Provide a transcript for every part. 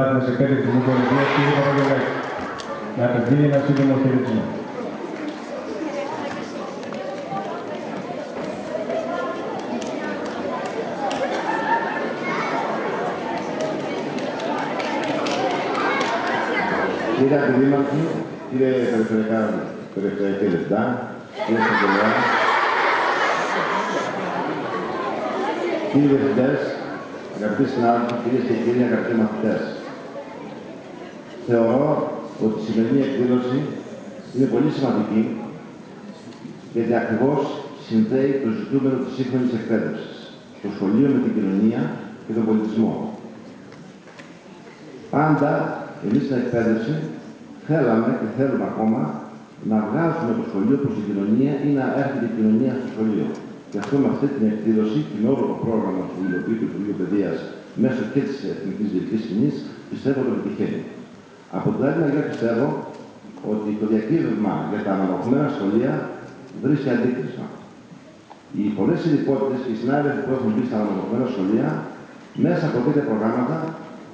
πρωτάθλημα σε 5 εθνικολογίες, κύριε Παπαγεωργάκη. Να απευθύνει ένα σύντομο χαιρετισμό. Κύριε Αντιδήμαρχη, κύριε Περιφερειακή Διευθυντά, κύριε Σακελέα, κύριοι διευθυντές, αγαπητοί συνάδελφοι, κυρίες και κύριοι, αγαπητοί μαθητές. Θεωρώ ότι η σημερινή εκδήλωση είναι πολύ σημαντική, γιατί ακριβώς συνδέει το ζητούμενο της σύγχρονης εκπαίδευσης, το σχολείο με την κοινωνία και τον πολιτισμό. Πάντα εμείς στην εκπαίδευση θέλαμε και θέλουμε ακόμα να βγάζουμε το σχολείο προς την κοινωνία ή να έρχεται η κοινωνία στο σχολείο. Και αυτό με αυτή την εκδήλωση και με όλο το πρόγραμμα που υλοποιεί το Υπουργείο Παιδείας μέσω και της Εθνικής Διοικητικής Σκηνής, πιστεύω ότι επιτυχαίνει. Από την άλλη μεριά πιστεύω ότι το διακύβευμα για τα αναμορφωμένα σχολεία βρίσκει αντίκρισμα. Οι πολλές ειδικότητες και οι συνάδελφοι που έχουν μπει στα αναμορφωμένα σχολεία, μέσα από τέτοια προγράμματα,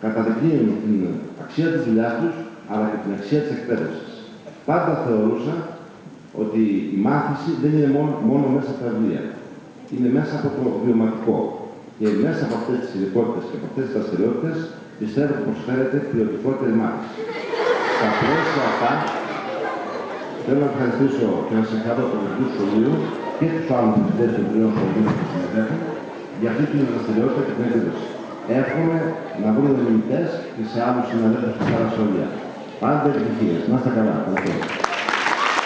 καταδεικνύουν την αξία της δουλειάς τους, αλλά και την αξία της εκπαίδευσης. Πάντα θεωρούσα ότι η μάθηση δεν είναι μόνο μέσα από τα βιβλία. Είναι μέσα από το βιωματικό. Και μέσα από αυτές τις ειδικότητες και από αυτές τις δραστηριότητες πιστεύω ότι προσφέρεται ποιοτικότερη μάθηση. Στα πλαίσια αυτά, θέλω να ευχαριστήσω και να συγχαρώ το Διευθυντή του Σχολείου και τους άλλους διευθυντές των τριών σχολείων που συμμετέχουν για αυτή την δραστηριότητα και την εκδήλωση. Εύχομαι να βρουν μιμητές και σε άλλους συναδέλφους και άλλα σχολεία. Πάντα επιτυχίες. Να είστε καλά.